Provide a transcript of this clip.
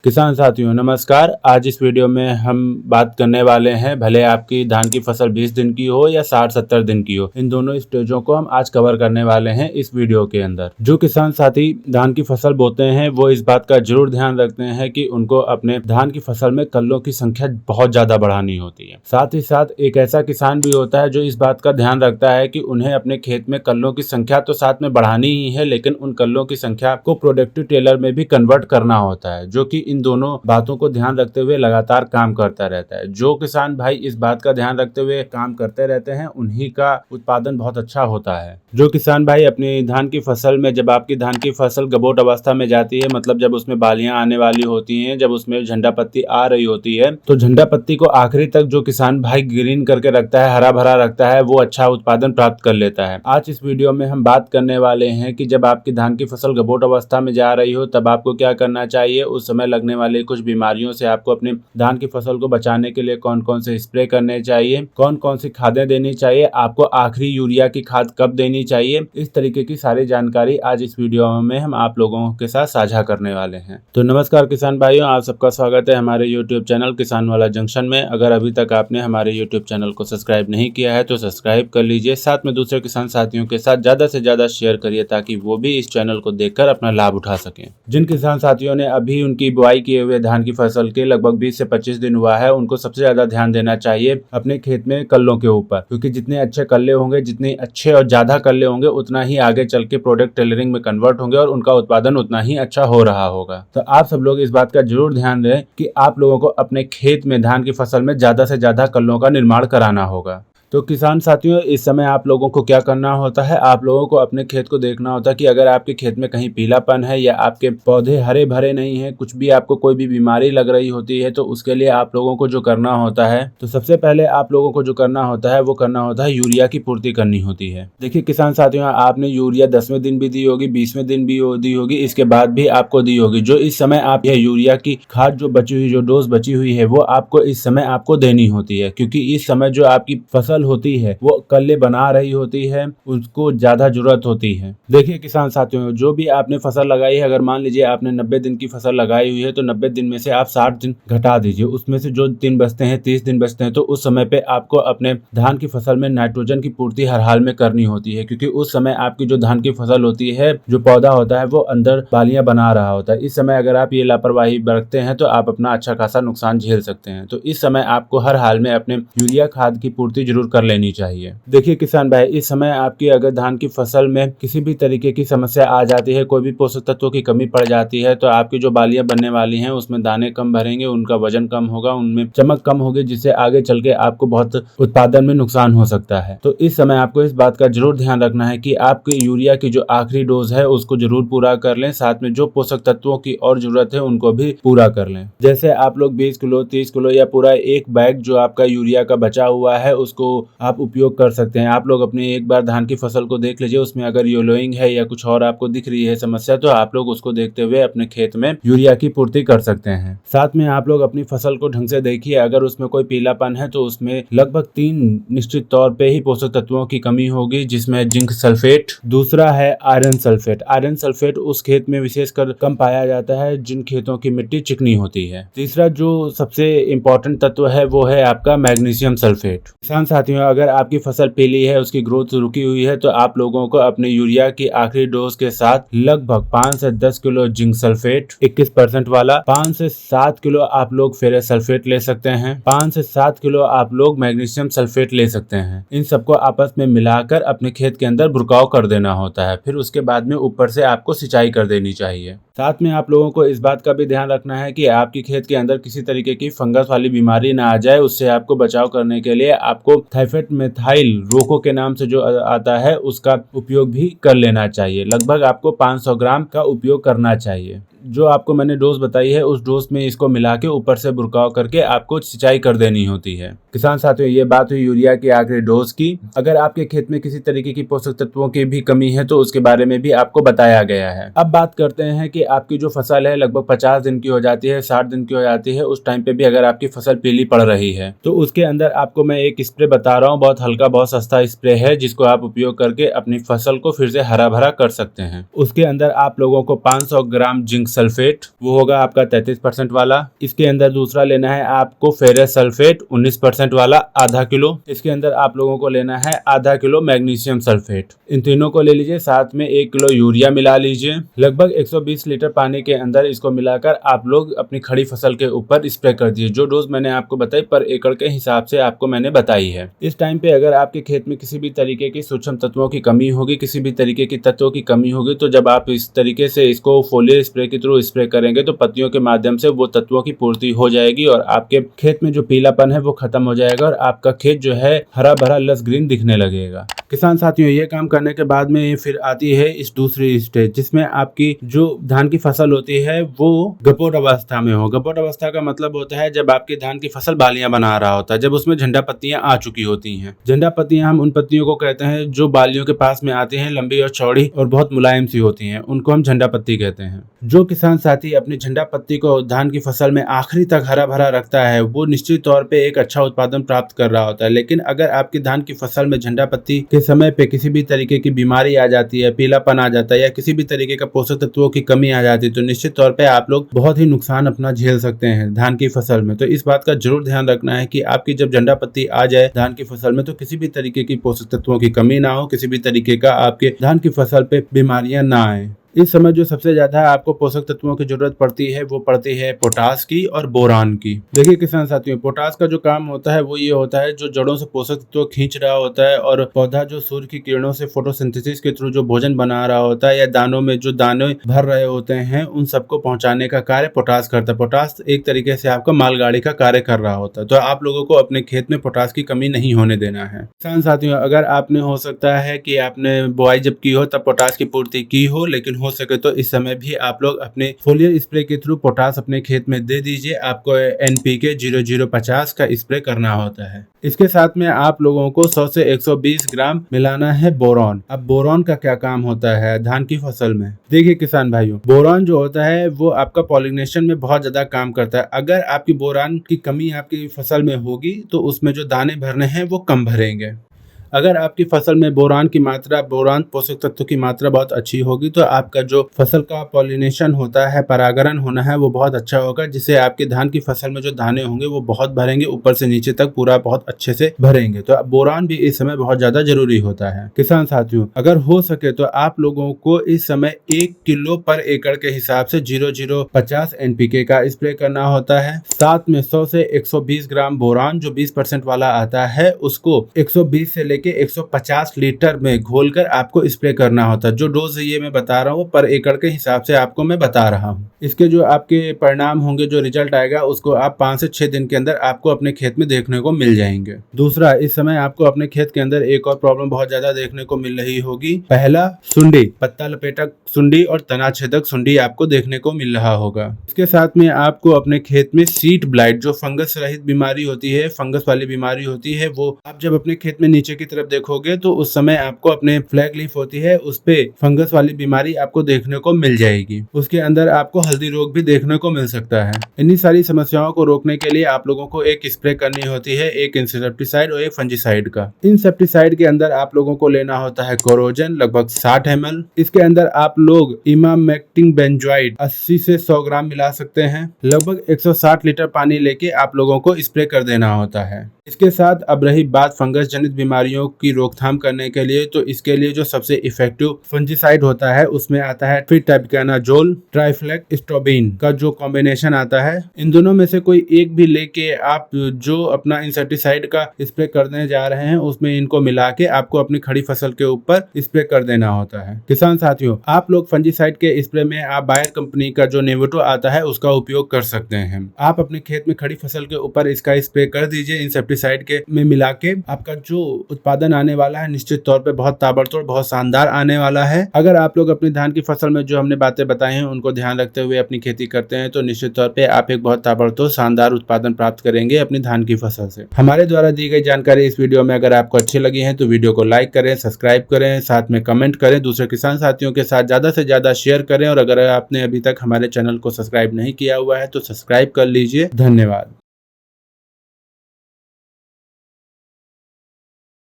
किसान साथियों नमस्कार। आज इस वीडियो में हम बात करने वाले हैं, भले आपकी धान की फसल 20 दिन की हो या 60-70 दिन की हो, इन दोनों स्टेजों को हम आज कवर करने वाले हैं इस वीडियो के अंदर। जो किसान साथी धान की फसल बोते हैं वो इस बात का जरूर ध्यान रखते हैं कि उनको अपने धान की फसल में कल्लों की संख्या बहुत ज्यादा बढ़ानी होती है। साथ ही साथ एक ऐसा किसान भी होता है जो इस बात का ध्यान रखता है कि उन्हें अपने खेत में कल्लों की संख्या तो साथ में बढ़ानी ही है, लेकिन उन कल्लों की संख्या को प्रोडक्टिव टेलर में भी कन्वर्ट करना होता है, जो कि इन दोनों बातों को ध्यान रखते हुए लगातार काम करता रहता है। जो किसान भाई इस बात का ध्यान रखते हुए काम करते रहते हैं उन्हीं का उत्पादन बहुत अच्छा होता है। जो किसान भाई अपनी धान की फसल में, जब आपकी धान की फसल गबोट अवस्था में जाती है, मतलब जब उसमें बालियां आने वाली होती हैं, जब उसमें झंडा पत्ती आ रही होती है, तो झंडा पत्ती को आखिरी तक जो किसान भाई ग्रीन करके रखता है, हरा भरा रखता है, वो अच्छा उत्पादन प्राप्त कर लेता है। आज इस वीडियो में हम बात करने वाले हैं कि जब आपकी धान की फसल गबोट अवस्था में जा रही हो तब आपको क्या करना चाहिए, उस समय लगने वाले कुछ बीमारियों से आपको अपने धान की फसल को बचाने के लिए कौन कौन से स्प्रे करने चाहिए, कौन कौन सी खादें देनी चाहिए, आपको आखिरी यूरिया की खाद कब देनी चाहिए, इस तरीके की सारी जानकारी आज इस वीडियो में हम आप लोगों के साथ साझा करने वाले हैं। तो नमस्कार किसान भाइयों, आप सबका स्वागत है हमारे यूट्यूब चैनल किसान वाला जंक्शन में। अगर अभी तक आपने हमारे यूट्यूब चैनल को सब्सक्राइब नहीं किया है तो सब्सक्राइब कर लीजिए, साथ में दूसरे किसान साथियों के साथ ज्यादा से ज्यादा शेयर करिए ताकि वो भी इस चैनल को देखकर अपना लाभ उठा सकें। जिन किसान साथियों ने अभी उनकी बुआई किए हुए धान की फसल के लगभग 20 से 25 दिन हुआ है, उनको सबसे ज्यादा ध्यान देना चाहिए अपने खेत में कल्लों के ऊपर, क्योंकि जितने अच्छे कल्ले होंगे, जितने अच्छे और ज्यादा कल्ले होंगे, उतना ही आगे चल के प्रोडक्ट टेलरिंग में कन्वर्ट होंगे और उनका उत्पादन उतना ही अच्छा हो रहा होगा। तो आप सब लोग इस बात का जरूर ध्यान दें कि आप लोगों को अपने खेत में धान की फसल में ज्यादा से ज्यादा कल्लों का निर्माण कराना होगा। तो किसान साथियों इस समय आप लोगों को क्या करना होता है, आप लोगों को अपने खेत को देखना होता है कि अगर आपके खेत में कहीं पीलापन है या आपके पौधे हरे भरे नहीं है, कुछ भी आपको कोई भी बीमारी लग रही होती है, तो उसके लिए आप लोगों को जो करना होता है, तो सबसे पहले आप लोगों को जो करना होता है वो करना होता है यूरिया की पूर्ति करनी होती है। देखिए किसान साथियों, आपने यूरिया 10वें दिन भी दी होगी, 20वें दिन भी दी होगी, इसके बाद भी आपको दी होगी। जो इस समय आप यह यूरिया की खाद जो बची हुई, जो डोज बची हुई है, वो आपको इस समय आपको देनी होती है, क्योंकि इस समय जो आपकी फसल होती है वो कल्ले बना रही होती है, उसको ज्यादा जरूरत होती है। देखिए किसान साथियों, जो भी आपने फसल लगाई है, अगर मान लीजिए आपने 90 दिन की फसल लगाई हुई है, तो 90 दिन में से आप 60 दिन घटा दीजिए, उसमें से जो दिन बचते हैं, 30 दिन बचते हैं, तो उस समय पे आपको अपने धान की फसल में नाइट्रोजन की पूर्ति हर हाल में करनी होती है, क्योंकि उस समय आपकी जो धान की फसल होती है, जो पौधा होता है, वो अंदर बालियां बना रहा होता है। इस समय अगर आप ये लापरवाही बरतते हैं तो आप अपना अच्छा खासा नुकसान झेल सकते हैं। तो इस समय आपको हर हाल में अपने यूरिया खाद की पूर्ति जरूर कर लेनी चाहिए। देखिए किसान भाई, इस समय आपकी अगर धान की फसल में किसी भी तरीके की समस्या आ जाती है, कोई भी पोषक तत्वों की कमी पड़ जाती है, तो आपकी जो बालियां बनने वाली हैं उसमें दाने कम भरेंगे, उनका वजन कम होगा, उनमें चमक कम होगी, जिससे आगे चल के आपको बहुत उत्पादन में नुकसान हो सकता है। तो इस समय आपको इस बात का जरूर ध्यान रखना है कि आपके यूरिया की जो आखिरी डोज है उसको जरूर पूरा कर लें, साथ में जो पोषक तत्वों की और जरूरत है उनको भी पूरा कर लें। जैसे आप लोग 20 किलो, 30 किलो या पूरा एक बैग जो आपका यूरिया का बचा हुआ है उसको आप उपयोग कर सकते हैं। आप लोग अपने एक बार धान की फसल को देख लीजिए, उसमें अगर येलोइंग है या कुछ और आपको दिख रही है समस्या, तो आप लोग उसको देखते हुए अपने खेत में यूरिया की पूर्ति कर सकते हैं। साथ में आप लोग अपनी फसल को ढंग से देखिए, अगर उसमें कोई पीलापन है तो उसमें लगभग 3 निश्चित तौर पे ही पोषक तत्वों की कमी होगी, जिसमें जिंक सल्फेट, दूसरा है आयरन सल्फेट। आयरन सल्फेट उस खेत में विशेषकर कम पाया जाता है जिन खेतों की मिट्टी चिकनी होती है। तीसरा जो सबसे इम्पोर्टेंट तत्व है वो है आपका मैग्नीशियम सल्फेट। किसान साथियों, अगर आपकी फसल पीली है, उसकी ग्रोथ रुकी हुई है, तो आप लोगों को अपने यूरिया की आखिरी डोज के साथ लगभग 5 से 10 किलो जिंक सल्फेट 21% वाला, 5 से 7 किलो आप लोग फेरस सल्फेट ले सकते हैं, 5 से 7 किलो आप लोग मैग्नीशियम सल्फेट ले सकते हैं। इन सबको आपस में मिलाकर अपने खेत के अंदर बुरकाव कर देना होता है, फिर उसके बाद में ऊपर से आपको सिंचाई कर देनी चाहिए। साथ में आप लोगों को इस बात का भी ध्यान रखना है कि आपकी खेत के अंदर किसी तरीके की फंगस वाली बीमारी ना आ जाए। उससे आपको बचाव करने के लिए आपको थाइफेट मेथाइल रोको के नाम से जो आता है उसका उपयोग भी कर लेना चाहिए। लगभग आपको 500 ग्राम का उपयोग करना चाहिए। जो आपको मैंने डोज बताई है उस डोज में इसको मिला के ऊपर से बुरकाव करके आपको सिंचाई कर देनी होती है। किसान साथियों, ये बात हुई यूरिया की आखिरी डोज की। अगर आपके खेत में किसी तरीके की पोषक तत्वों की भी कमी है तो उसके बारे में भी आपको बताया गया है। अब बात करते हैं कि आपकी जो फसल है लगभग 50 दिन की हो जाती है, 60 दिन की हो जाती है, उस टाइम पे भी अगर आपकी फसल पीली पड़ रही है तो उसके अंदर आपको मैं एक स्प्रे बता रहा हूँ, बहुत हल्का बहुत सस्ता स्प्रे है, जिसको आप उपयोग करके अपनी फसल को फिर से हरा भरा कर सकते हैं। उसके अंदर आप लोगों को 500 ग्राम जिंक सल्फेट, वो होगा आपका 33% वाला। इसके अंदर दूसरा लेना है आपको फेरस सल्फेट 19% वाला आधा किलो। इसके अंदर आप लोगों को लेना है आधा किलो मैग्नीशियम सल्फेट। इन तीनों को ले लीजिए, साथ में 1 किलो यूरिया मिला लीजिए। लगभग 120 लीटर पानी के अंदर इसको मिलाकर आप लोग अपनी खड़ी फसल के ऊपर स्प्रे कर दीजिए। जो डोज मैंने आपको बताई पर एकड़ के हिसाब से आपको मैंने बताई है। इस टाइम पे अगर आपके खेत में किसी भी तरीके की सूक्ष्म तत्वों की कमी होगी, किसी भी तरीके की तत्वों की कमी होगी, तो जब आप इस तरीके से इसको फोलियर स्प्रे के थ्रू स्प्रे करेंगे तो पत्तियों के माध्यम से वो तत्वों की पूर्ति हो जाएगी और आपके खेत में जो पीलापन है वो खत्म हो जाएगा और आपका खेत जो है हरा भरा लस ग्रीन दिखने लगेगा। किसान साथियों, ये काम करने के बाद में फिर आती है इस दूसरी स्टेज, जिसमें आपकी जो धान की फसल होती है वो गपोट अवस्था में हो। गपोट अवस्था का मतलब होता है जब आपकी धान की फसल बालियां बना रहा होता है, जब उसमें झंडा पत्तियां आ चुकी होती हैं। झंडा पत्तियां हम उन पत्तियों को कहते हैं जो बालियों के पास में आती हैं, लंबी और चौड़ी और बहुत मुलायम सी होती हैं, उनको हम झंडा पत्ती कहते हैं। जो किसान साथी अपनी झंडा पत्ती को धान की फसल में आखिरी तक हरा भरा रखता है वो निश्चित तौर पे एक अच्छा उत्पादन प्राप्त कर रहा होता है। लेकिन अगर आपकी धान की फसल में झंडा पत्ती के समय पे किसी भी तरीके की बीमारी आ जाती है, पीलापन आ जाता है या किसी भी तरीके का पोषक तत्वों की कमी आ जाती है तो निश्चित तौर पे आप लोग बहुत ही नुकसान अपना झेल सकते हैं धान की फसल में। तो इस बात का जरूर ध्यान रखना है कि आपकी जब झंडा पत्ती आ जाए धान की फसल में तो किसी भी तरीके की पोषक तत्वों की कमी ना हो, किसी भी तरीके का आपके धान की फसल पे बीमारियां ना आए। इस समय जो सबसे ज्यादा आपको पोषक तत्वों की जरूरत पड़ती है वो पड़ती है पोटास की और बोरान की। देखिए किसान साथियों, पोटास का जो काम होता है वो ये होता है जो जड़ों से पोषक तत्व खींच रहा होता है और पौधा जो सूर्य की किरणों से फोटोसिंथेसिस के थ्रू जो भोजन बना रहा होता है या दानों में जो दाने भर रहे होते हैं उन सबको पहुंचाने का कार्य पोटास करता है। पोटास एक तरीके से आपका मालगाड़ी का कार्य कर रहा होता है। तो आप लोगों को अपने खेत में पोटास की कमी नहीं होने देना है। किसान साथियों, अगर आपने हो सकता है कि आपने बुआई जब की हो तब पोटास की पूर्ति की हो, लेकिन हो सके तो इस समय भी आप लोग अपने फोलियर स्प्रे के थ्रू पोटास अपने खेत में दे दीजिए। आपको NPK 0050 का स्प्रे करना होता है। इसके साथ में आप लोगों को 100 से 120 ग्राम मिलाना है बोरॉन। अब बोरॉन का क्या काम होता है धान की फसल में? देखिए किसान भाइयों, बोरॉन जो होता है वो आपका पॉलिनेशन में बहुत ज्यादा काम करता है। अगर आपकी बोरॉन की कमी आपकी फसल में होगी तो उसमें जो दाने भरने हैं वो कम भरेंगे। अगर आपकी फसल में बोरान की मात्रा, बोरान पोषक तत्व की मात्रा बहुत अच्छी होगी तो आपका जो फसल का पॉलिनेशन होता है, परागण होना है, वो बहुत अच्छा होगा, जिससे आपके धान की फसल में जो दाने होंगे वो बहुत भरेंगे, ऊपर से नीचे तक पूरा बहुत अच्छे से भरेंगे। तो बोरान भी इस समय बहुत ज्यादा जरूरी होता है। किसान साथियों, अगर हो सके तो आप लोगों को इस समय 1 किलो पर एकड़ के हिसाब से 0050 NPK का स्प्रे करना होता है। साथ में 100 से 120 ग्राम बोरान जो 20% वाला आता है उसको 120 से 150 लीटर में घोलकर आपको स्प्रे करना होता है। जो डोज ये मैं बता रहा हूँ पर एकड़ के हिसाब से आपको मैं बता रहा हूँ। इसके जो आपके परिणाम होंगे, जो रिजल्ट आएगा उसको आप 5 से 6 दिन के अंदर आपको अपने खेत में देखने को मिल जाएंगे। दूसरा, इस समय आपको अपने खेत के अंदर एक और प्रॉब्लम बहुत ज्यादा देखने को मिल रही होगी। पहला, सुंडी, पत्ता लपेटक सुंडी और तना छेदक सुंडी आपको देखने को मिल रहा होगा। इसके साथ में आपको अपने खेत में सीड ब्लाइट जो फंगस रहित बीमारी होती है, फंगस वाली बीमारी होती है, वो आप जब अपने खेत में नीचे की तरफ देखोगे तो उस समय आपको अपने फ्लैग लीफ होती है उस पे फंगस वाली बीमारी आपको देखने को मिल जाएगी। उसके अंदर आपको हल्दी रोग भी देखने को मिल सकता है। इन्हीं सारी समस्याओं को रोकने के लिए आप लोगों को एक स्प्रे करनी होती है, एक इंसेक्टिसाइड और एक फंजीसाइड का। इंसेक्टिसाइड के अंदर आप लोगों को लेना होता है कोरोजन लगभग 60 ml। इसके अंदर आप लोग इमामेक्टिन बेंजोइड 80 से 100 ग्राम मिला सकते हैं। लगभग 160 लीटर पानी लेके आप लोगों को स्प्रे कर देना होता है। इसके साथ अब रही बात फंगस जनित बीमारियों की रोकथाम करने के लिए, तो इसके लिए जो सबसे इफेक्टिव फंजीसाइड होता है उसमें आता है ट्राइबेकानाजोल, ट्राइफ्लेक्स्ट्रोबिन का जो कॉम्बिनेशन आता है। इन दोनों में से कोई एक भी लेके आप जो अपना इंसेक्टिसाइड का स्प्रे करने जा रहे हैं उसमें इनको मिला के आपको अपनी खड़ी फसल के ऊपर स्प्रे कर देना होता है। किसान साथियों, आप लोग फंजीसाइड के स्प्रे में आप बायर कंपनी का जो नेवेटो आता है उसका उपयोग कर सकते हैं। आप अपने खेत में खड़ी फसल के ऊपर इसका स्प्रे कर दीजिए इंसेक्टिसाइड के में मिला के। आपका जो उत्पादन आने वाला है निश्चित तौर पे बहुत ताबड़तोड़, बहुत शानदार आने वाला है। अगर आप लोग अपनी धान की फसल में जो हमने बातें बताई हैं उनको ध्यान रखते हुए अपनी खेती करते हैं तो निश्चित तौर पे आप एक बहुत ताबड़तोड़ शानदार उत्पादन प्राप्त करेंगे अपनी धान की फसल से। हमारे द्वारा दी गई जानकारी इस वीडियो में अगर आपको अच्छी लगी है तो वीडियो को लाइक करें, सब्सक्राइब करें, साथ में कमेंट करें, दूसरे किसान साथियों के साथ ज्यादा से ज्यादा शेयर करें और अगर आपने अभी तक हमारे चैनल को सब्सक्राइब नहीं किया हुआ है तो सब्सक्राइब कर लीजिए। धन्यवाद।